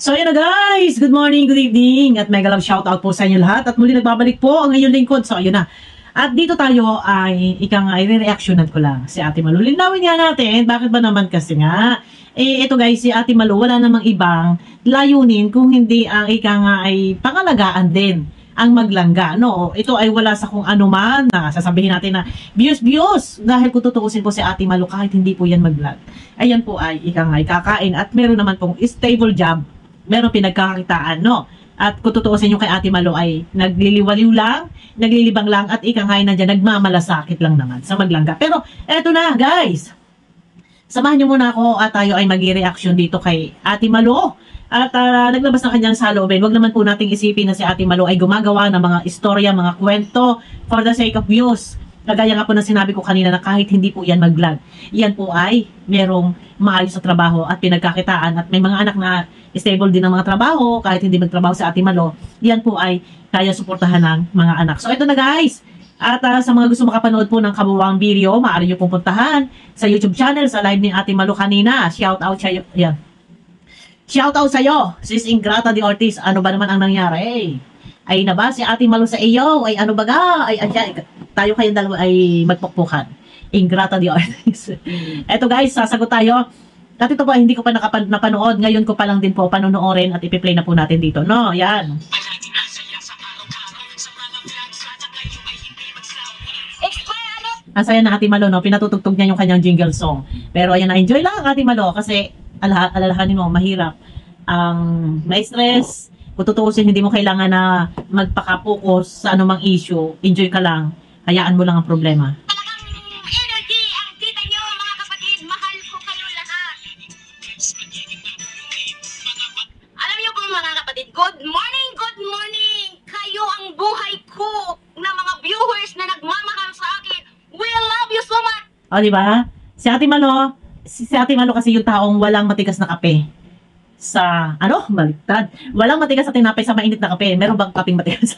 So yun na guys, good morning, good evening, at mega love shoutout po sa inyo lahat. At muli nagbabalik po ang inyong lingkod. So ayun na. At dito tayo ay, i-reactionan ko lang si Ate Malu. Linawin nga natin, bakit ba naman kasi nga, ito guys, si Ate Malu, wala namang ibang layunin kung hindi ang ay pangalagaan din ang maglangga, no? Ito ay wala sa kung ano man na sasabihin natin na bios dahil kung tutuusin po si Ate Malu kahit hindi po yan mag-vlog. Ayan po ay kakain at meron naman pong stable job, meron pinagkakakitaan, no? At kung tutuusin yung kay Ate Malu ay nagliliwaliw lang, naglilibang lang at nandiyan nagmamalasakit lang naman sa maglangga. Pero eto na guys, samahan nyo muna ako at tayo ay mag-reaction dito kay Ate Malu. At naglabas ng kanyang saloobin. Huwag naman po nating isipin na si Ate Malu ay gumagawa ng mga istorya, mga kwento for the sake of views. Kagaya nga po na sinabi ko kanina na kahit hindi po yan mag-vlog, yan po ay merong maayos sa trabaho at pinagkakitaan at may mga anak na stable din ng mga trabaho kahit hindi magtrabaho si Ate Malu, yan po ay kaya suportahan ng mga anak. So ito na guys. At sa mga gusto makapanood po ng kabuuang video, maaari nyo pong puntahan sa YouTube channel, sa live ni Ate Malu kanina. Shout out sa'yo. Yan. Shout out sa'yo, Sis Ingrata de Ortiz. Ano ba naman ang nangyari? Ay na ba si Ate Malu sa iyo? Ay ano ba ga? Ay tayo kayong dalawa ay magpukpukan. Ingrata de Ortiz. Eto guys, sasagot tayo. Dati ito po, hindi ko pa napanood. Ngayon ko pa lang din po panonoorin at ipi-play na po natin dito. No, yan. Ang saya na Ate Malu, no? Pinatutugtog niya yung kanyang jingle song. Pero ayan na, enjoy lang Ate Malu kasi alalahanin mo, mahirap ang may stress. Kung tutuusin, hindi mo kailangan na magpaka-focus sa anumang issue. Enjoy ka lang. Hayaan mo lang ang problema. Talagang energy ang kita nyo, mga kapatid. Mahal ko kayo lahat. Alam niyo po mga kapatid, good morning, good morning. Kayo ang buhay ko na mga viewers na nagmamahal sa akin. We love you so much. O, diba? Si Ate Malu kasi yung taong walang matigas na kape. Sa, baliktad. Walang matigas na tinapay sa mainit na kape. Meron bang kaping matigas?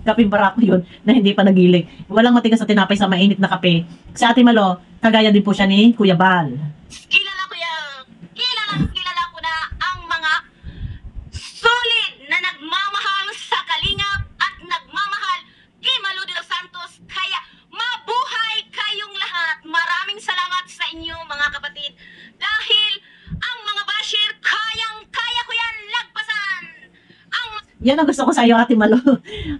kaping barako yun na hindi pa nagiling. Walang matigas na tinapay sa mainit na kape. Si Ate Malu, kagaya din po siya ni Kuya Bal. Kilala ko na ang mga solid na nagmamahal sa kalingap at nagmamahal kay Malu de los Santos. Kaya mabuhay kayong lahat. Maraming salamat sa inyo mga kapatid. Dahil ang mga basher, kaya ko yan lagpasan. Yan ang gusto ko sa iyo, Ate Malu.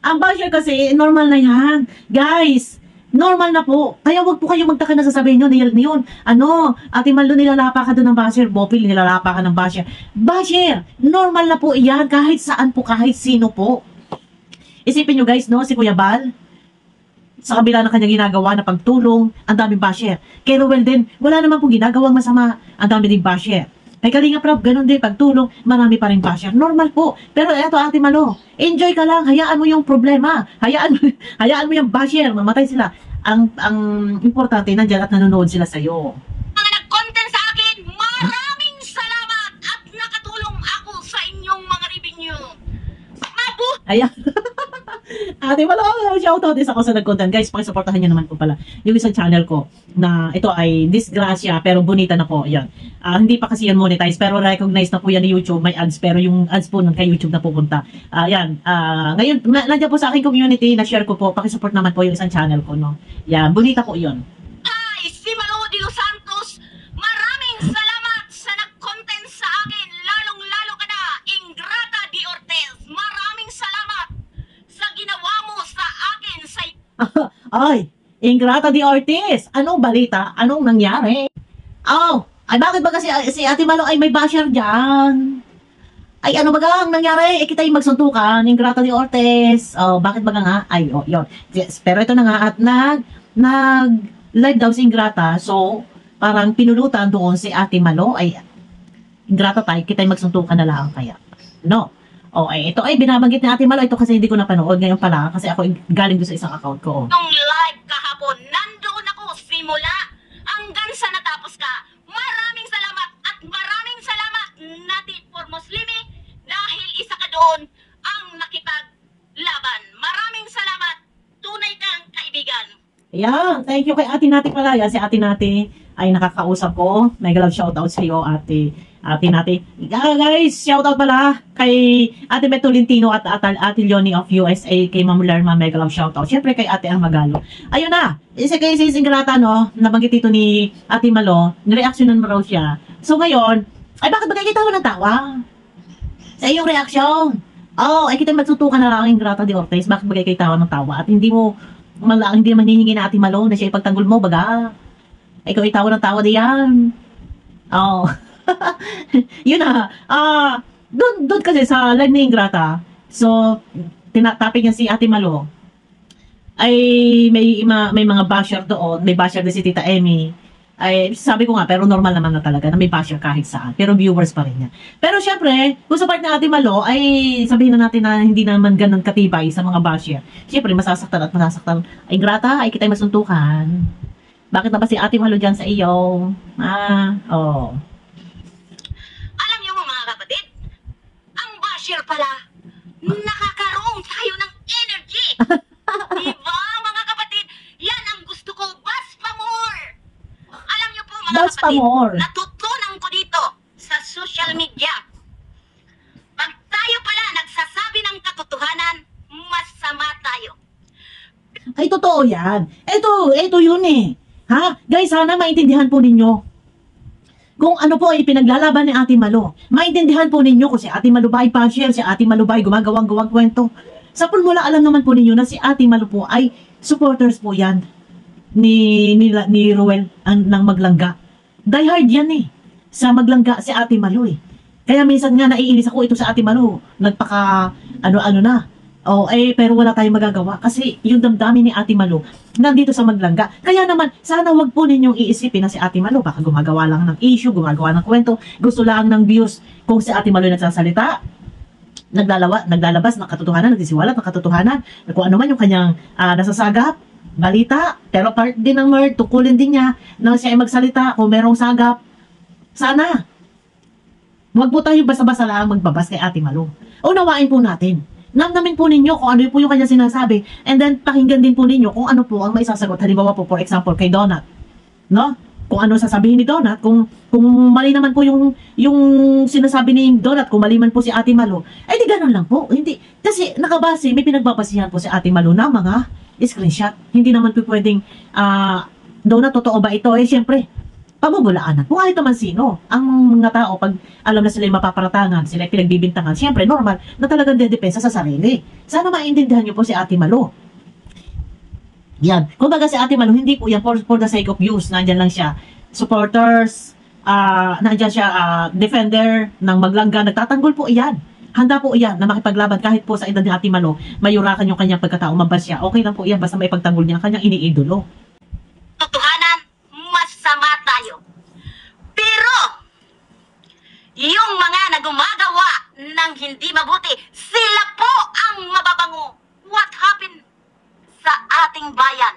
Ang basher kasi, normal na yan. Guys, normal na po. Kaya wag po kayong magtaka na sasabihin nyo, yun. Ate Malu, nilalapa ka doon ng basher. Bopil, nilalapa ka ng basher. Basher, normal na po iyan. Kahit saan po, kahit sino po. Isipin nyo guys, no, si Kuya Bal, sa kabila ng kanyang ginagawa na pagtulong, ang daming basher. Kay Ruel din, wala naman pong ginagawang masama, ang dami din basher. Kay Kalinga Prab, ganun din, pagtulong, marami pa rin basher. Normal po. Pero eto Ate Malu, enjoy ka lang, hayaan mo yung problema. Hayaan mo yung basher, mamatay sila. Ang importante, nandyan at nanonood sila sa'yo. Mga nag-content sa akin, maraming salamat at nakatulong ako sa inyong mga revenue. Ayan. Ate Malu, shoutout din ako sa nag-content. Guys, pakisuportahan nyo naman po pala yung isang channel ko na ito ay Disgrasya pero bonita na po. Yan. Hindi pa kasi yan monetize pero recognize na po yan ni YouTube. May ads pero yung ads po ng kay YouTube na pupunta. Yan. Ngayon, nandiyan po sa aking community na share ko po. Pakisupport naman po yung isang channel ko. No? Yan. Bonita po yun. Hi, si Malu de los Santos. Maraming salamat sa nag-content sa akin. Lalong-lalo ka na, Ingrata de Ortiz. Maraming salamat sa ginawa mo sa akin sa... Ay, Ingrata de Ortiz. Anong balita? Anong nangyari? Ay bakit ba kasi si Ate Malu ay may basher dyan? Ay ano ba ang nangyari? Kita yung magsuntukan, Ingrata de Ortiz. Bakit ba nga? Ay, yun. Yes, pero ito na nga at nag-live daw si Ingrata. So, parang pinulutan doon si Ate Malu. Ay, Ingrata tayo, kita yung magsuntukan na lang kaya. No. Ito ay binabanggit ni Ate Malu. Ito kasi hindi ko napanood ngayon pala kasi ako galing doon sa isang account ko. Nung live kahapon, nandoon ako simula hanggang sa natapos ka. Maraming salamat at maraming salamat Nati for Muslimi dahil isa ka doon ang nakipaglaban. Maraming salamat. Tunay kang kaibigan. Ayan, thank you kay Ate Nati pala. Yan, si Ate Nati ay nakakausap ko. Mega love shoutout sa iyo, Ate Ate natin. Guys, shoutout pala kay Ate Beth Tolentino at Ate Leonie of USA, kay Ma'am Lerma, mega love shoutout. Siyempre kay Ate Ang Magalo. Ayun na, isa kay Sis Ingrata, no, nabanggit ito ni Ate Malo, nireaksyonan mo raw siya. So ngayon, ay bakit ba kayo tawa ng tawa? Sa iyong reaksyon. Oh, ay kita magsutukan na lang Ingrata de Ortiz, bakit ba kayo tawa ng tawa? At hindi naman hihingi na Ate Malo na siya ipagtanggol mo, baga. Ikaw ay tawa ng tawa diyan. Oh. Yun na. Doon kasi sa live ni Ingrata, so, topic niya si Ate Malo, ay may mga basher doon, may basher din si Tita Emmy, ay sabi ko nga, pero normal naman na talaga na may basher kahit saan, pero viewers pa rin niya. Pero syempre, kung sa part ng Ate Malo, ay sabihin na natin na hindi naman ganun katibay sa mga basher. Syempre, masasaktan. Ay, Ingrata, ay kita'y masuntukan. Bakit na ba si Ate Malo dyan sa iyo? Oh. Alam niyo mo mga kapatid, ang basher pala, nakakaroon tayo ng energy. Diba mga kapatid? Yan ang gusto ko, bas pa more. Alam niyo po mga Bas pa kapatid, more. natutunan ko dito sa social media. Pag tayo pala nagsasabi ng katotohanan, masama tayo. Ay, totoo yan. Ito yun eh. Ha? Guys, sana maintindihan po ninyo kung ano po ay pinaglalaban ni Ate Malo. Maintindihan po ninyo kung si Ate Malo ba ay basher, si Ate Malo ba ay gumagawang kwento. Sa pulmula, alam naman po ninyo na si Ate Malo po ay supporters po yan ni Ruel ng Maglangga. Die hard yan eh. Sa Maglangga si Ate Malo eh. Kaya minsan nga naiinis ako ito sa Ate Malo. Nagpaka ano na. Oh, pero wala tayong magagawa kasi yung damdamin ni Ate Malo nandito sa Maglangga. Kaya naman, sana wag po ninyong iisipin na si Ate Malo baka gumagawa lang ng issue, gumagawa ng kwento, gusto lang ng views. Kung si Ate Malo nagsasalita, naglalabas ng katotohanan, nagsisiwalat ng katotohanan, kung ano man yung kanyang nasasagap, balita, pero part din ng word, tukulin din niya na siya ay magsalita kung merong sagap. Sana, wag po tayo basta-basta lang magbabas kay Ate Malo. Unawain po natin. Namnamin po ninyo kung ano po yung kanya sinasabi. And then, pakinggan din po ninyo kung ano po ang maisasagot. Halimbawa po, for example, kay Donut. No? Kung ano sasabihin ni Donut, kung mali naman po yung sinasabi ni Donut, kung mali man po si Ate Malo, di ganun lang po. Hindi, kasi nakabase, may pinagbabasihan po si Ate Malo na mga screenshot. Hindi naman po pwedeng, Donut, totoo ba ito? Siyempre, pabubulaanan. Kung kahit naman sino, ang mga tao, pag alam na sila mapaparatangan, sila pinagbibintangan, siyempre, normal na talagang dedepensa sa sarili. Sana maintindihan niyo po si Ate Malo. Yan. Kung baga si Ate Malo, hindi po yan for the sake of views. Nandyan lang siya. Supporters, nandyan siya, defender ng Maglangga. Nagtatanggol po iyan. Handa po iyan na makipaglaban kahit po sa edad ni Ate Malo, mayurakan yung kanyang pagkatao, mabas siya. Okay lang po iyan basta may pagtanggol niya kanyang iniidolo. Totohanan, masama tayo. Pero, yung mga na gumagawa ng hindi mabuti, sila po ang mababango. What happened sa ating bayan?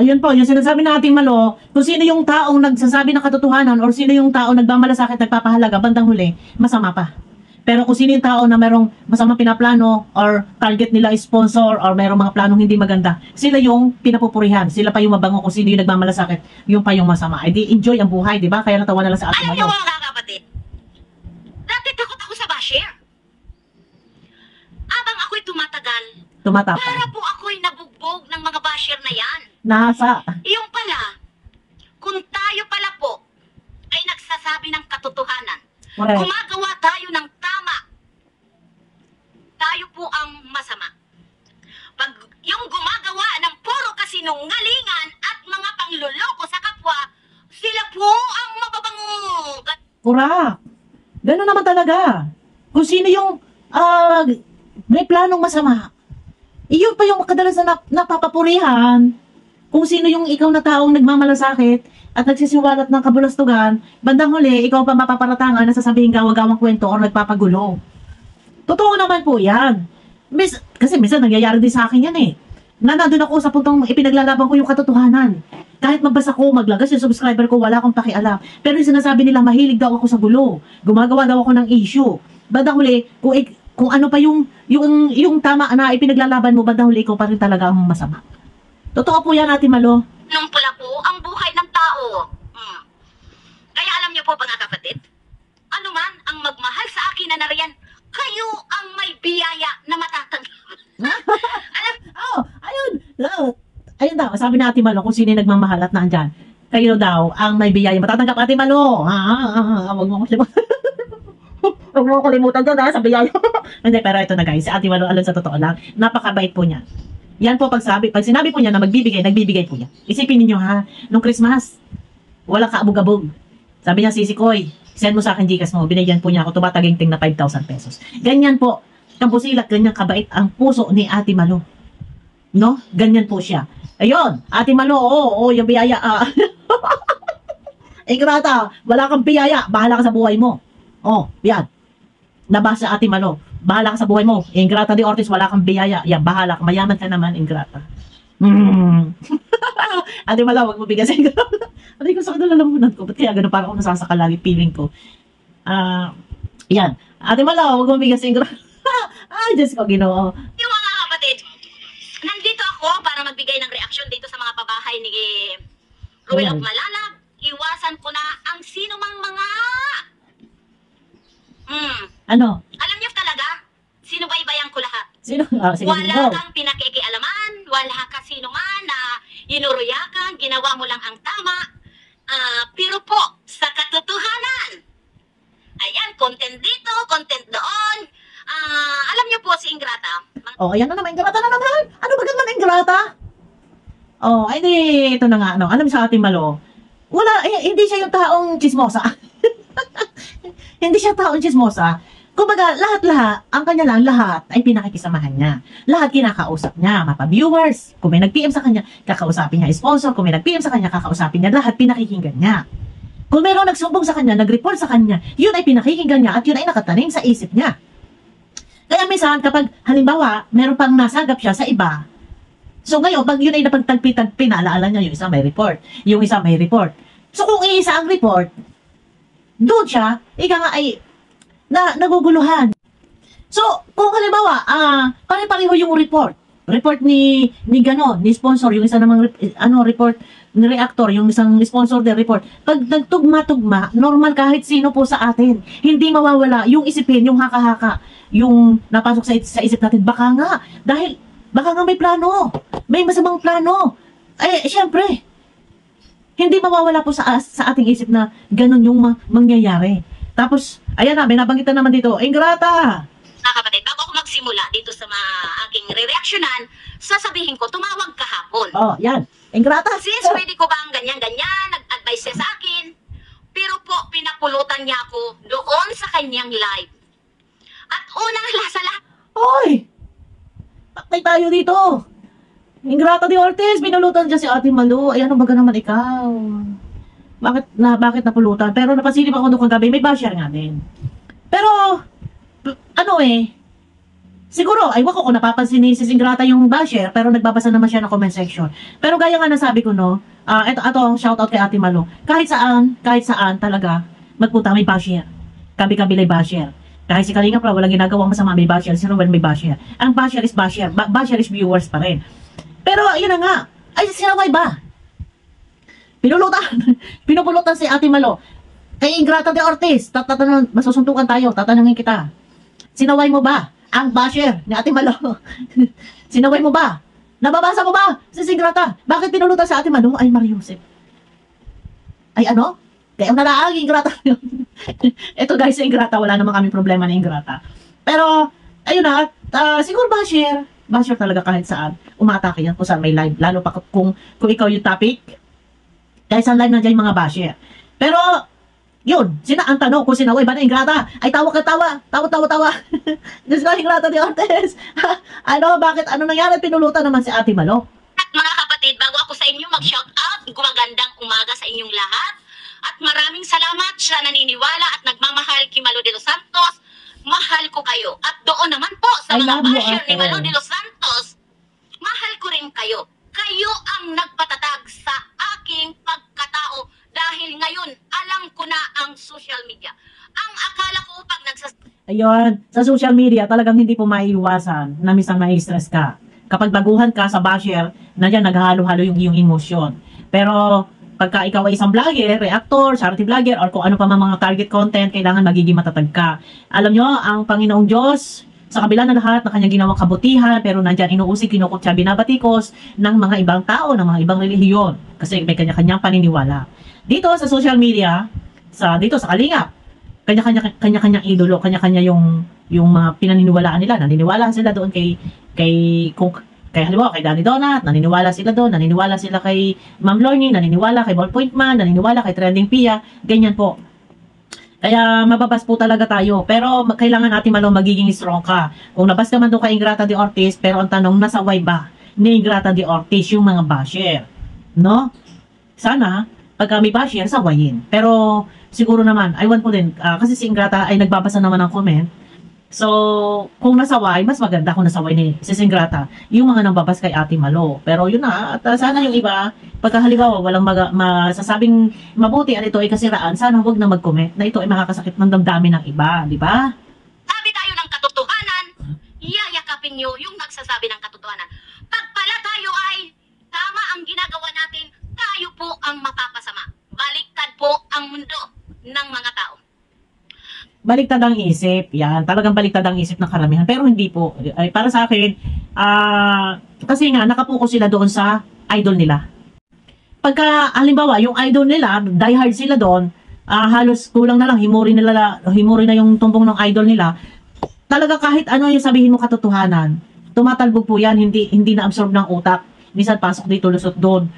Ayun po, yung sinasabi ng Ate Malo, kung sino yung taong nagsasabi ng katotohanan or sino yung taong nagmamalasakit, nagpapahalaga, bandang huli, masama pa. Pero kung sino yung tao na merong masamang pinaplano or target nila is sponsor or merong mga planong hindi maganda, sila yung pinapupurihan. Sila pa yung mabango kung sino yung nagmamalasakit, yung pa yung masama. Ay di enjoy ang buhay, di ba? Kaya natawa na lang sa Ate Alam niyo Malo. mga kapatid, dati takot ako sa basher. Abang ako'y tumatagal, Tumatapang. para po ako'y nabugbog ng mga basher na yan. Nasa. Yung pala, kung tayo pala po ay nagsasabi ng katotohanan, Correct. gumagawa tayo ng tama, tayo po ang masama. Pag yung gumagawa ng puro kasinungalingan at mga pangluloko sa kapwa, sila po ang mababango. Correct. Ganun naman talaga. Kung sino yung may planong masama, iyon pa yung kadalasan na napapapurihan. Kung sino yung ikaw na taong nagmamalasakit at nagsisiwalat ng kabulastugan, bandang huli, ikaw pa mapaparatangan na sasabihin gawa-gawang kwento o nagpapagulo. Totoo naman po yan. Kasi minsan nangyayari din sa akin yan eh. Na nandun ako sa puntong ipinaglalaban ko yung katotohanan. Kahit magbasa ko, maglagas yung subscriber ko, wala akong pakialam. Pero yung sinasabi nila, mahilig daw ako sa gulo. Gumagawa daw ako ng issue. Bandang huli, kung ano pa yung tama na ipinaglalaban mo, bandang huli, ikaw pa rin talaga ang masama. Totoo po yan, Ate Malo. Nung pala po ang buhay ng tao. Kaya alam niyo niyo po mga kapatid, ano man ang magmahal sa akin na nariyan, kayo ang may biyaya na matatanggap. Alam, Oh, ayun. Oh, ayun daw, sabi na Ate Malo kung sino yung nagmamahal at nandyan. Kayo daw ang may biyaya matatanggap, Ate Malo. Huwag mo kalimutan. Huwag mo kalimutan doon sa biyaya. Hindi, pero ito na guys, si Ate Malo, alam sa totoo lang, napakabait po niya. Yan po pag sinabi po niya na magbibigay, nagbibigay po niya. Isipin niyo ha, nung Christmas, wala kaabog-abog. Sabi niya, Sisi Koy, send mo sa akin Gcash mo. Binigyan po niya ako tumataging na 5,000 pesos. Ganyan po, kabusilak, ganyan kabait ang puso ni Ate Malo. No? Ganyan po siya. Ayun, Ate Malo, oo, yung biyaya. Ingrata, wala kang biyaya, bahala ka sa buhay mo. Oh, yan. Nabasa Ate Malo, bahala ka sa buhay mo. Ingrata de Ortiz, wala kang biyaya. Yan, bahala ka. Mayaman ka naman, Ingrata. Ate Malo, wag mo bigasin ko. Ate ko, sakit na lalamunan ko. Ba't kaya gano'n? Parang ako nasasaka lagi feeling ko. Yan. Ate Malo, wag mo bigasin ko. Ay, Diyos ko, Ginoo. yung mga kapatid, nandito ako para magbigay ng reaksyon dito sa mga pabahay ni Ruel of Malala. Iwasan ko na ang sino mang mga... Ano? Alam niyo talaga, sinubaybayan ko lahat. Sino? Sige, Wala go. kang pinakikialaman, wala ka sino man na inuruyakan, ginawa mo lang ang tama. Pero po, sa katotohanan, ayan, content dito, content doon. Alam niyo po si Ingrata, Oh, ayan na naman, Ingrata na naman. Ano ba ganun, Ingrata? Oh, ay di, ito na nga, ano, alam mo sa Ate Malo, wala, hindi siya yung taong chismosa. Hindi siya taong chismosa. Kumbaga, lahat-lahat, ang kanya lang, lahat ay pinakikisamahan niya. Lahat kinakausap niya, mapa-viewers. Kung may nag-PM sa kanya, kakausapin niya sponsor. Kung may nag-PM sa kanya, kakausapin niya. Lahat pinakikinggan niya. Kung mayroong nagsumbong sa kanya, nag-report sa kanya, yun ay pinakikinggan niya at yun ay nakatanim sa isip niya. Kaya minsan, kapag halimbawa, meron pang nasagap siya sa iba, so ngayon, pag yun ay napagtagpi-tagpi, naalaala niya yung isa may report, yung isa may report. So kung iisa ang report, doon siya, ika nga ay naguguluhan. So, kung halimbawa, pare-pareho yung report. Report ni ganon, ni sponsor, yung isa namang report ni reactor, yung isang sponsor din report. Pag nagtugma-tugma, normal kahit sino po sa atin. Hindi mawawala yung isipin, yung haka-haka, yung napasok sa isip natin. Baka nga may plano. May masamang plano. Syempre, hindi mawawala po sa ating isip na ganun yung mangyayari. Tapos, ayan na, may nabanggit na naman dito, Ingrata! mga kapatid, bago ako magsimula dito sa mga aking re-reaksyonan, sasabihin ko, tumawag kahapon. Oh, yan. Ingrata! Sis, pwede ko ba ang ganyan-ganyan? Nag-advise siya sa akin. Pero po, pinapulutan niya ako doon sa kanyang live. At unang sa lahat, Hoy! Patay tayo dito! Ingrata de Ortiz, pinulutan dyan si Ate Malu. Ay, ano ba naman ikaw? Bakit napulutan? Pero napasilip ako nung kagabi, may basher nga din. Pero, siguro, aywan ko kung napapansin ni Sis Ingrata yung basher, pero nagbabasa naman siya ng comment section. Pero gaya nga nasabi ko, no, ito, shoutout kay Ate Malu. Kahit saan talaga, magpunta may basher. Kabi-kabilay basher. Kahit si Kalinga pa, walang ginagawang masama, may basher. Si Ruben may basher. Ang basher is basher. Basher is viewers pa rin. Pero, ayun na nga. Ay, sinaway ba? Pinupulutan si Ate Malo. Kay Ingrata de Ortiz, masusuntukan tayo, tatanungin kita. Sinaway mo ba ang basher ni Ate Malo? Sinaway mo ba? Nababasa mo ba si Ingrata? Bakit pinulutan sa Ate Malo? Ay, Mariusip. Ay, ano? Kaya nalaang Ingrata. Ito guys, si Ingrata, wala naman kami problema ni Ingrata. Pero, ayun na, siguro basher talaga kahit saan. Umatake yan kung saan may live. Lalo pa kung ikaw yung topic. Kahit saan live nandiyan yung mga basher. Pero, yun, ang tanong kung sinaway ba na Ingrata? Ay, tawa. Diyos ko, Ingrata de Ortiz. Bakit? Ano nangyari? Pinulutan naman si Ate Malo. at mga kapatid, bago ako sa inyo mag-shoutout, gumagandang umaga sa inyong lahat. At maraming salamat sa naniniwala at nagmamahal kay Malu de los Santos. Mahal ko kayo. At doon naman po sa I mga love you, basher ni Ate. Malu de los Santos, mahal ko rin kayo. Kayo ang nagpatatag sa aking pagkatao dahil ngayon alam ko na ang social media. Ang akala ko pag Ayun, sa social media, talagang hindi po maiiwasan na minsan mai-stress ka. Kapag baguhan ka sa basher, nandiyan naghahalo-halo yung iyong emosyon. Pero, pagka ikaw ay isang vlogger, reactor, charity vlogger, or kung ano pa mga target content, kailangan magiging matatag ka. Alam nyo, ang Panginoong Diyos, sa kabila ng lahat ng kanyang ginawang kabutihan, pero nandyan inuusig, kinukutya, binabatikos ng mga ibang tao, ng mga ibang relihiyon. Kasi may kanya-kanyang paniniwala. Dito sa social media, dito sa Kalingap, kanya-kanyang idolo, kanya-kanya yung mga pinaniniwalaan nila. Naniniwala sila doon kay halimbawa kay Danny Donat, naniniwala sila doon, naniniwala sila kay Ma'am Lorny, naniniwala kay Ballpoint Man, naniniwala kay Trending Pia, ganyan po. Kaya mababas po talaga tayo. Pero kailangan natin magiging strong ka. Kung nabas ka man doon kay Ingrata de Ortiz, pero ang tanong, nasaway ba ni Ingrata de Ortiz yung mga basher? No? Sana, pagka may basher, sawayin. Pero siguro naman, I want po din, kasi si Ingrata ay nagbabasa naman ng comment. So, kung nasaway, mas maganda kung nasaway ni si Ingrata yung mga nambabas kay Ate Malo. Pero yun na, at sana yung iba, pagka halimbawa walang masasabing mabuti at ito ay kasiraan, sana huwag na mag-comment na ito ay makakasakit ng damdamin ng iba, di ba? Sabi tayo ng katotohanan, yayakapin nyo yung nagsasabi ng katotohanan. Pag pala tayo ay tama ang ginagawa natin, tayo po ang mapapasama. Baliktad po ang mundo ng mga tao. Baliktad ang isip, yan, talagang baliktad ang isip ng karamihan, pero hindi po. Ay, para sa akin, kasi nga, nakapokus sila doon sa idol nila. Pagka, halimbawa, yung idol nila, diehard sila doon, halos kulang na lang, himuri na yung tumbong ng idol nila. Talaga kahit ano yung sabihin mo katotohanan, tumatalbog po yan, hindi na-absorb ng utak. Minsan pasok dito, lusot doon.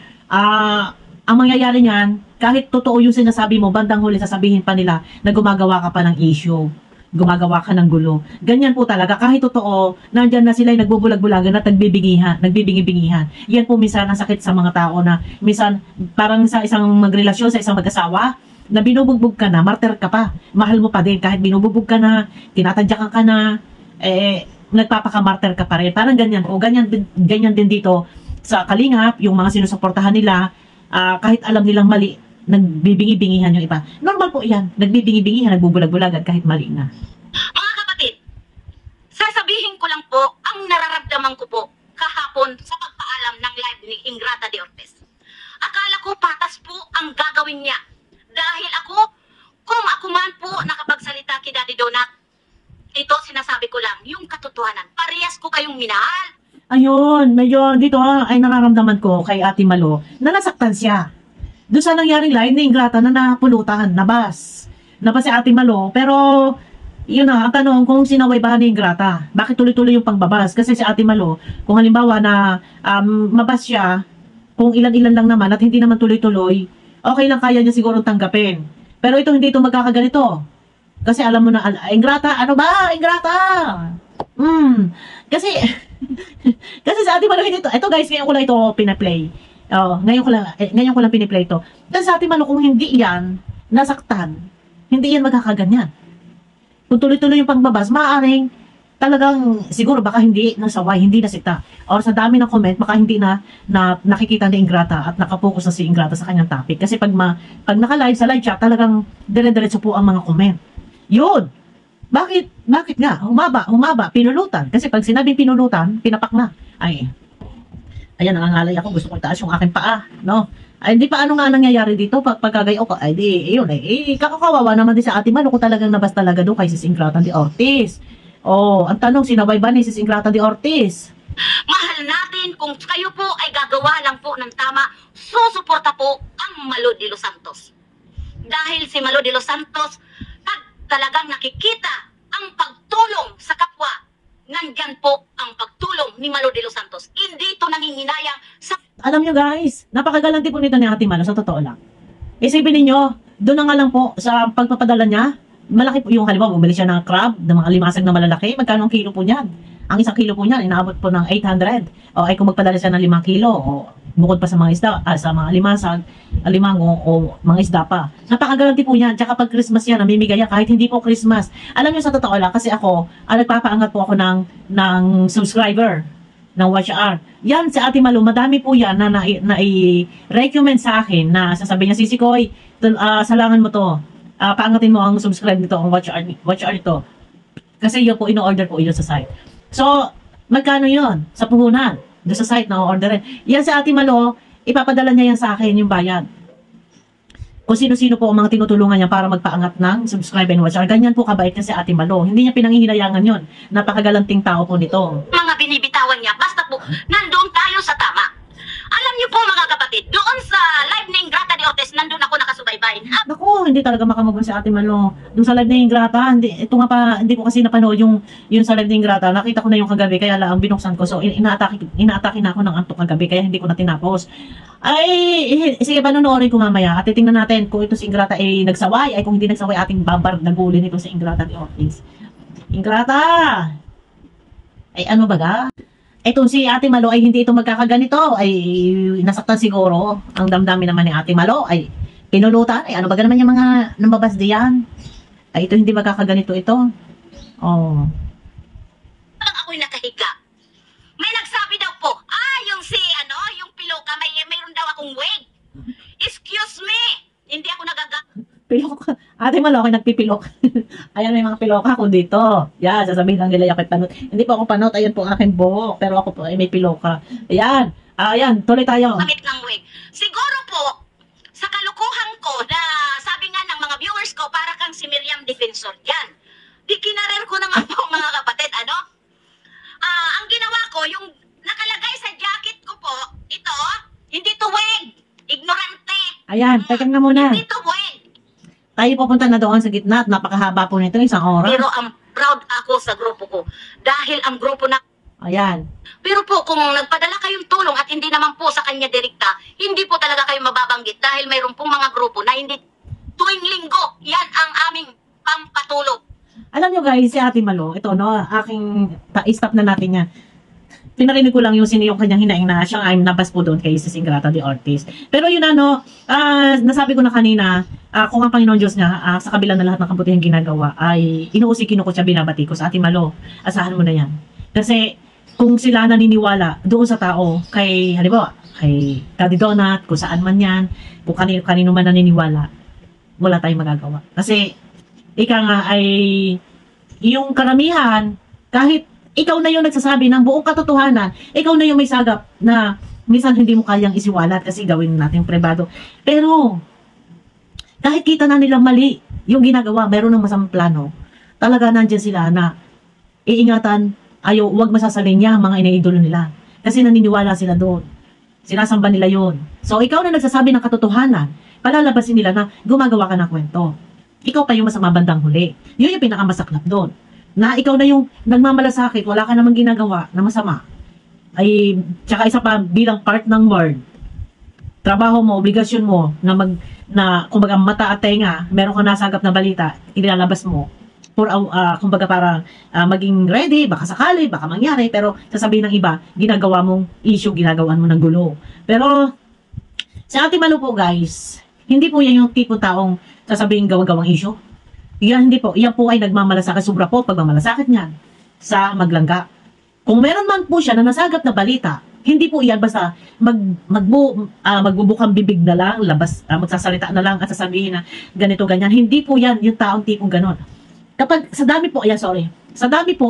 Ang mangyayari niyan, kahit totoo yung sinasabi mo, bandang huli sasabihin pa nila na gumagawa ka pa ng issue, gumagawa ka ng gulo. Ganyan po talaga, kahit totoo, nandyan na sila yung nagbubulag-bulagan at nagbibingi-bingihan. Yan po minsan ang sakit sa mga tao na minsan parang sa isang magrelasyon, sa isang mag-asawa, na binubugbog ka na, martyr ka pa, mahal mo pa din, kahit binubugbog ka na, tinatadyakan ka na, nagpapaka-martyr ka pa rin. Parang ganyan po, ganyan din dito sa Kalingap, yung mga sinusuportahan nila, kahit alam nilang mali, nagbibingi-bingihan yung iba. Normal po yan. Nagbibingi-bingihan, nagbubulag-bulagan kahit mali na. Mga kapatid, sasabihin ko lang po ang nararamdaman ko po kahapon sa pagpaalam ng live ni Ingrata de Ortiz. Akala ko patas po ang gagawin niya. Dahil kung ako man po nakapagsalita kay Daddy Donat, ito sinasabi ko lang, yung katotohanan. Parehas ko kayong minahal. Ayun, medyo dito ay nararamdaman ko kay Ate Malo na nasaktan siya. Doon sa nangyaring live ni Ingrata na napulutan, nabas si Ate Malo, pero yun na, ang tanong kung sinaway ba ni Ingrata, bakit tuloy-tuloy yung pangbabas? Kasi si Ate Malo, kung halimbawa na mabas siya, kung ilan-ilan lang naman at hindi naman tuloy-tuloy, okay lang, kaya niya siguro tanggapin. Pero hindi ito magkakaganito. Kasi alam mo na, Ingrata, ano ba? Ingrata! Kasi sa Ate Malo, ito guys, ngayon ko lang ito pinaplay. Ngayon ko lang piniplay ito. Kasi sa Ate Malo, kung hindi yan nasaktan, hindi yan magkakaganyan. Kung tuloy-tuloy yung pangbabas, maaaring talagang siguro baka hindi nasaway, hindi nasita. Or sa dami ng comment, baka hindi na nakikita ni Ingrata at nakapokus na si Ingrata sa kanyang topic. Kasi pag naka-live sa live chat, talagang dire-diretso po ang mga comment. Yun! Bakit nga? Humaba, pinulutan. Kasi pag sinabing pinulutan, pinapak na. Ayan, nangangalay ako, gusto ko itaas yung aking paa, no? Ay, hindi pa ano nga nangyayari dito, pagkagayo ko, kakakawawa naman din sa Ate Malo kung talagang nabas talaga doon kay Sis Ingrata de Ortiz. Ang tanong, sinabay ba ni Sis Ingrata de Ortiz? Mahal natin kung kayo po ay gagawa lang po ng tama, susuporta po ang Malo de los Santos. Dahil si Malo de los Santos, pag talagang nakikita ang pagtulong sa kapwa, nandyan po ang pagtulong ni Malo de los Santos. Hindi ito nanginginayang sa... Alam nyo guys, napakagalante po nito ni Ate Malo, sa totoo lang. Isipin ninyo, doon na nga lang po sa pagpapadala niya, malaki po yung halimbawa, bumili siya ng crab, ng mga limasag na malalaki, magkano ang kilo po niyan? Ang isang kilo po niyan, inaabot po ng 800. Ay kung magpadala siya ng 5 kilo, bukod pa sa mga isda, sa mga limasag, alimango, o mga isda pa. Napakagalanti po yan. Tsaka pag Christmas yan, namimigay yan, kahit hindi po Christmas. Alam niyo sa totoo lang, kasi ako, nagpapaangat po ako ng subscriber, ng watch hour. Yan, si Ate Malo, madami po yan na i-recommend sa akin na sasabihin niya, Sisi Koy, salangan mo to. Paangatin mo ang subscribe nito, ang watch hour ito. Kasi yun po, ino-order po yun sa site. So, magkano yun? Sa puhunan. Doon sa site na orderin. Yan si Ate Malo, ipapadala niya yan sa akin yung bayad. kung sino-sino po ang mga tinutulungan niya para magpaangat ng subscribe and watch hour. Ganyan po kabait niya si Ate Malo. Hindi niya pinanghihilayangan yon. Napakagalanting tao po nito. Mga binibitawan niya, basta po, nandoon tayo sa tama. Alam niyo po mga kapatid, doon sa live ni Ingrata de Otes, nandun ako nakasubaybay. Naku, hindi talaga makamugon si Ate Malo. Doon sa live na Ingrata, ito nga pa, hindi ko kasi napanood yung sa live na Ingrata. Nakita ko na yung kagabi, kaya lang binuksan ko. So, inaatake na ako ng antok kagabi, kaya hindi ko na tinapos. Ay, sige, panonoorin ko mamaya. At titingnan natin kung ito si Ingrata ay nagsaway, ay kung hindi nagsaway, ating nagulin ito si Ingrata de Otes. Ingrata! Ay, ano baga? Etong si Ate Malo ay hindi ito magkakaganito, ay nasaktan siguro ang damdamin naman ni Ate Malo, ay pinulutan, ay ano ba naman yung mga nambabas diyan, ay ito hindi magkakaganito ito. Oh. Habang ako'y nakahiga, may nagsabi daw po, yung piloka, mayroon daw akong wig. Excuse me, hindi ako Pilok. Ate Malo, ako nagpipilok. Ayan, may mga pilok ako dito. Yan, sasabihin lang nila yung panot. Hindi po ako panot, ayan po ang aking buhok. Pero ako po ay may piloka. Ayan, ayan, tuloy tayo. gamit ng wig. Siguro po, sa kalukuhan ko na sabi nga ng mga viewers ko, para kang si Miriam Defensor dyan. Di kinarer ko naman po mga kapatid, ano? Ang ginawa ko, yung nakalagay sa jacket ko po, ito, hindi to wig. Ignorante. Ayan, teka nga muna. Hindi to wig. Tayo pupunta na doon sa gitna at napakahaba po nito, isang oras. Pero ang proud ako sa grupo ko dahil ang grupo na. Ayan. Pero po kung nagpadala kayong tulong at hindi naman po sa kanya direkta, hindi po talaga kayo mababanggit dahil mayroon pong mga grupo na hindi tuwing linggo, yan ang aming pampatulog. Alam nyo guys, si Ate Malo, ito no, i-stop na natin yan. Pinarinig ko lang yung sino yung kanyang hinaing na siyang ay nabas po doon kay Sis Ingrata de Ortiz. Pero yun nasabi ko na kanina, kung ang Panginoon Diyos niya, sa kabila na lahat ng kabutihang ginagawa, ay inuusik ko siya, binabati ko sa Ate Malo. Asahan mo na yan. Kasi kung sila naniniwala doon sa tao, kay, halimbawa, kay Daddy Donut, kung saan man yan, kung kanino man naniniwala, wala tayong magagawa. Kasi, ika nga ay, yung karamihan, kahit ikaw na yung nagsasabi ng buong katotohanan, ikaw na yung may sagap na minsan hindi mo kayang isiwalat kasi gawin natin privado. Pero, kahit kita na nilang mali yung ginagawa, meron ng masamang plano, talaga nandyan sila na iingatan, wag masasalin niya ang mga iniidolo nila. Kasi naniniwala sila doon. Sinasamba nila yon. So, ikaw na nagsasabi ng katotohanan, palalabasin nila na gumagawa ka ng kwento. Ikaw pa yung masama bandang huli. Yun yung pinakamasaklap doon. Na ikaw na yung nagmamalasakit, wala ka namang ginagawa na masama. Ay, tsaka isa pa, bilang part ng word, trabaho mo, obligasyon mo, kumbaga mata at tenga, meron kang nasagap na balita, ilalabas mo, kumbaga para maging ready, baka sakali, baka mangyari, pero sasabihin ng iba, ginagawa mong issue, ginagawan mo ng gulo. Pero, sa Ate Malo po guys, hindi po yan yung tipo taong sasabihin gawang-gawang issue. Yan hindi po. Yan po ay nagmamalasakit. Sobra po pagmamalasakit niyan sa maglangga. Kung meron man po siya na nasagap na balita, hindi po yan basta magbubukang bibig na lang, magsasalita na lang at sasabihin na ganito, ganyan. Hindi po yan yung taong tipong ganon. Kapag sa dami po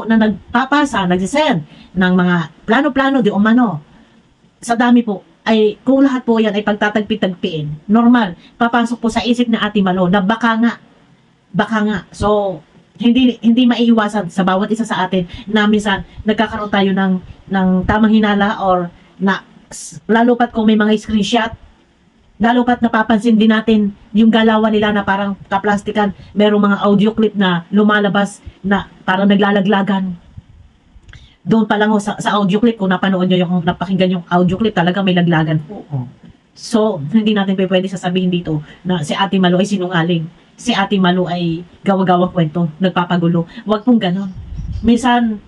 na nagpapasa, nagsisend ng mga plano-plano di umano, sa dami po, ay kung lahat po yan ay pagtatagpi-tagpiin, normal, papasok po sa isip na Ate Malo na baka nga. So, hindi maiiwasan sa bawat isa sa atin na minsan nagkakaroon tayo ng tamang hinala or na lalo pat kung may mga screenshot, lalo pat napapansin din natin yung galawan nila na parang kaplastikan, merong mga audio clip na lumalabas na parang naglalaglagan. Doon pa lang sa audio clip, kung napanood nyo napakinggan yung audio clip, talaga may laglagan po. So, hindi natin pwede sasabihin dito na si Ate Malo ay sinungaling. Si Ate Malo ay gawa-gawang kwento, nagpapagulo. Huwag pong ganon. Minsan,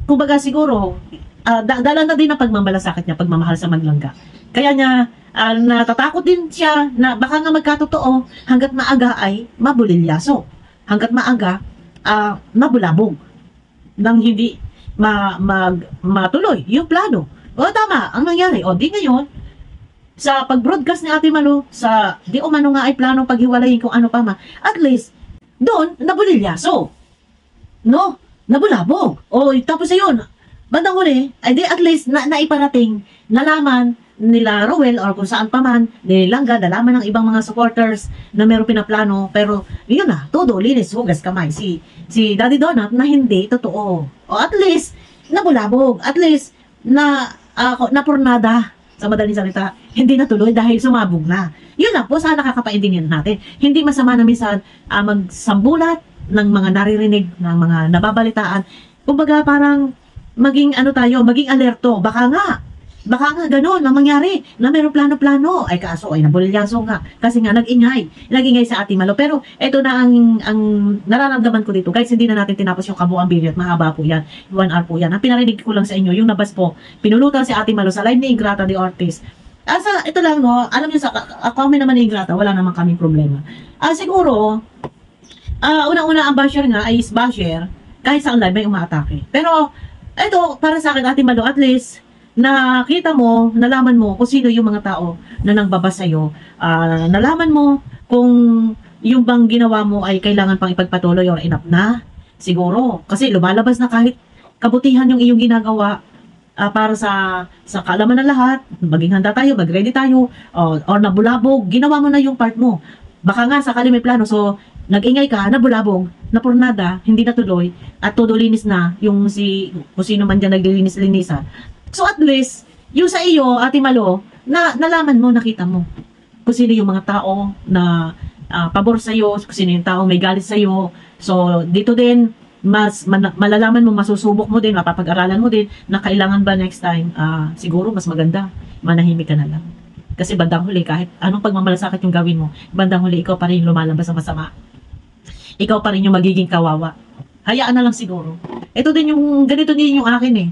kumbaga siguro, dala na din ang pagmamalasakit niya, pagmamahal sa maglangga. Kaya niya, natatakot din siya na baka nga magkatotoo, hanggat maaga ay mabulilyaso. Hanggat maaga, mabulabog. Nang hindi matuloy yung plano. O tama, ang nangyari, o di ngayon, sa pag-broadcast ni Ate Malo, sa di umano nga ay planong paghiwalayin kung ano pa ma, at least, doon, nabulilyaso. No? Nabulabog. O, tapos ayun, bandang huli, ay di at least, naiparating, nalaman nila Rowell or kung saan pa man, nilangga, nalaman ng ibang mga supporters na meron pinaplano, pero yun na, todo, linis, hugas kamay, si Daddy Donut na hindi totoo. O at least, nabulabog, at least, napurnada, sa madaling salita, hindi natuloy dahil sumabog na. Yun na po, sana nakakapaintindihan natin. Hindi masama na minsan magsambulat ng mga naririnig, ng mga nababalitaan. Kumbaga parang maging maging alerto. Baka nga ganun ang mangyari na meron plano-plano. Ay kaso ay nabulyaso nga. Kasi nga nag-ingay sa Ate Malo. Pero ito na ang nararamdaman ko dito. Guys, hindi na natin tinapos yung kabuang video at mahaba po yan. 1 hour po yan. Ang pinarinig ko lang sa inyo, yung nabas po, pinulutan si Ate Malo sa live ni Ingrata de Ortiz. Ito lang no, alam niyo sa comment naman ni Ingrata, wala naman kaming problema. Siguro, unang-una ang basher nga ay is basher, kahit sa live may umaatake. Pero, ito, para sa akin, Ate Malo, at least, nakita mo, nalaman mo kung sino yung mga tao na nangbaba sa'yo. Nalaman mo kung yung bang ginawa mo ay kailangan pang ipagpatuloy or enough na. Siguro. Kasi lumalabas na kahit kabutihan yung iyong ginagawa para sa kaalaman ng lahat. Maging handa tayo, mag-ready tayo, or nabulabog. Ginawa mo na yung part mo. Baka nga sakali may plano. So, nag-ingay ka, nabulabog, napurnada, hindi natuloy, at todo linis na yung kung sino man dyan naglilinis-linisan. So at least, yung sa iyo, Ate Malo, nalaman mo, nakita mo kung sino yung mga tao na pabor sa'yo, kung sino yung tao may galit sa'yo. So dito din, malalaman mo, masusubok mo din, mapapag-aralan mo din, na kailangan ba next time, siguro mas maganda, manahimik ka na lang. Kasi bandang huli, kahit anong pagmamalasakit yung gawin mo, bandang huli, ikaw pa rin yung lumalabas sa masama. Ikaw pa rin yung magiging kawawa. Hayaan na lang siguro. Ito din ganito din yung akin eh.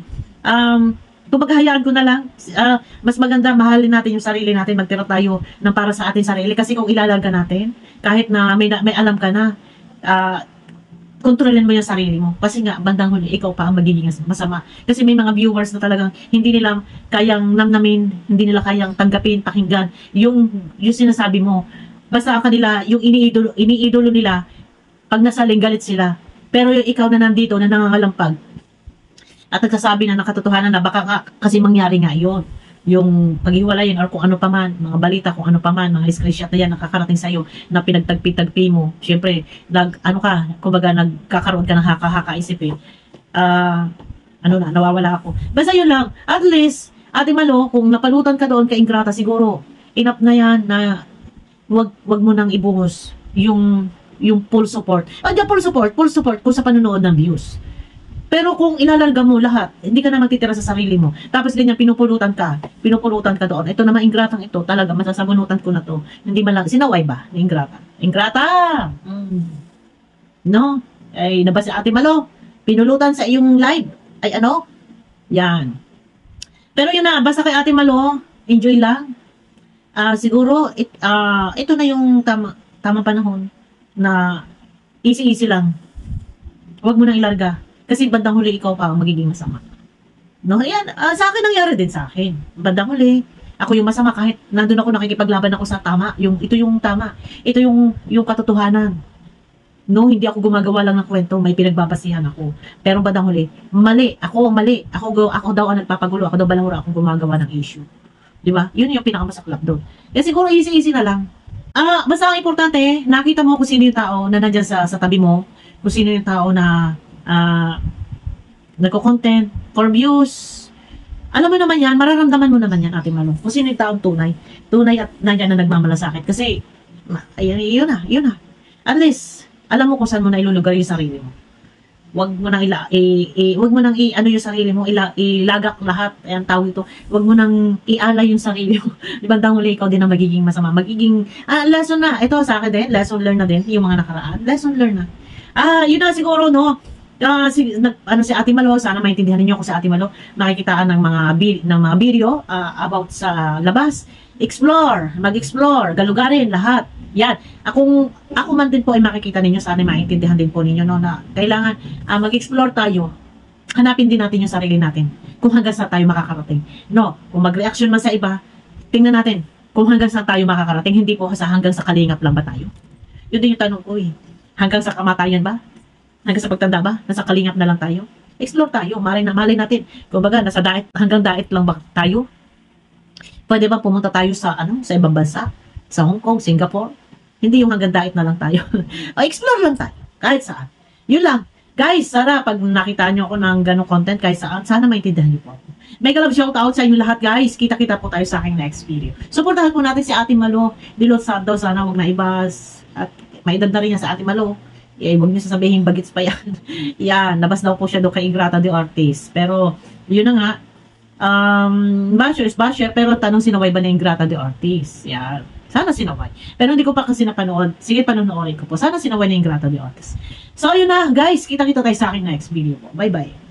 Kung maghahayaan ko na lang, mas maganda mahalin natin yung sarili natin, magtira tayo ng para sa ating sarili. Kasi kung ilalarga natin, kahit na may alam ka na, kontrolin mo yung sarili mo. Kasi nga, bandang huli, ikaw pa ang magiging masama. Kasi may mga viewers na talagang hindi nila kayang namnamin, hindi nila kayang tanggapin, pakinggan, yung sinasabi mo. Basta kanila, yung iniidolo nila, pag nasaling galit sila. Pero yung ikaw na nandito, na nangangalampag, at nagsasabi na nakatotohanan na baka nga kasi mangyari nga yun. Yung paghiwalayin or kung ano pa man, mga balita kung ano pa man, mga screenshot na yan nakakarating sa'yo na pinagtagpi-tagpi mo. Siyempre, kumbaga nagkakaroon ka ng haka-haka isipin. Nawawala ako. Basta yun lang, at least, Ate Malo, kung napalutan ka doon kay Ingrata, siguro, enough na yan na wag mo nang ibuhos yung full support. Full support kung sa panonood ng views. Pero kung ilalarga mo lahat, hindi ka na magtitira sa sarili mo. Tapos ganyan, pinupulutan ka doon. Ito naman, Ingratang ito, talaga, masasabunutan ko na to. Hindi man lang, sinaway ba ni Ingrata? Ingrata! No? Ay, nabasa Ate Malo, pinulutan sa iyong live. Ay, ano? Yan. Pero yun na, basta kay Ate Malo, enjoy lang. Siguro, ito na yung tamang panahon na easy-easy lang. Huwag mo nang ilarga. Kasi bandang huli ikaw pa ang magiging masama. No? Yan, sa akin nangyari din sa akin. Bandang huli, ako yung masama kahit nandun ako nakikipaglaban ako sa tama. Ito yung tama. Ito yung katotohanan. No, hindi ako gumagawa lang ng kwento, may pinagbabasihan ako. Pero bandang huli, mali. Ako ang mali. Ako daw ang nagpapagulo. Ako daw balangura akong gumagawa ng issue. Di ba? Yun yung pinakamasaklap doon. Kaya siguro easy-easy na lang. Basta ang importante, nakita mo kung sino yung tao na nandyan sa tabi mo. Kung sino yung tao na nagko-content for views. Alam mo naman yan, mararamdaman mo naman yan, Ate Malo. Kung sino yung taong tunay at nandiyan na nagmamalasakit. Kasi, yun na. At least, alam mo kung saan mo na ilulugar yung sarili mo. Wag mo nang yung sarili mo, ilagak lahat, ayan tawag ito. Wag mo nang ialay yung sarili mo. Di ba, huli ikaw din ang magiging masama. Lesson na. Ito sa akin din, lesson learn na din, yung mga nakaraan. Lesson learn na. Yun na siguro, no? Si Ate Malo, sana maintindihan niyo kung si Ate Malo nakikitaan ng mga video about sa labas. Mag-explore, galugarin, lahat. Yan. Ako man din po ay makikita ninyo, sana maintindihan din po ninyo, no, na kailangan mag-explore tayo. Hanapin din natin yung sarili natin kung hanggang saan tayo makakarating. No, kung mag-reaction man sa iba, tingnan natin kung hanggang saan tayo makakarating, hindi po hanggang sa kalingap lang ba tayo. Yun din yung tanong ko eh. Hanggang sa kamatayan ba? Hanggang sa pagtanda ba? Nasa kalingap na lang tayo? Explore tayo, malay natin. Kumbaga, hanggang diet lang ba tayo? Pwede ba pumunta tayo sa sa ibang bansa? Sa Hong Kong, Singapore? Hindi yung hanggang dait na lang tayo. O, explore lang tayo. Kahit saan. Yun lang. Guys, sana pag nakita nyo ako ng ganong content kahit saan, sana maintindihan nyo po ako. Mega love shoutout sa inyo lahat, guys. Kita-kita po tayo sa aking next video. Supportahan po natin si Ate Malo. Dilot Santos, sana wag na ibas. At may edad na rin yan sa Ate Malo. Huwag niyo sasabihin bagets pa yan. Yan, labas daw po siya doon kay Ingrata de Ortiz. Pero, yun na nga, basher is basher, pero tanong sinaway ba na Ingrata de Ortiz? Yan. Sana sinaway. Pero hindi ko pa kasi napanood. Sige, panonoorin ko po. Sana sinaway na Ingrata de Ortiz. So, yun na, guys. Kita-kita tayo sa aking next video po. Bye-bye.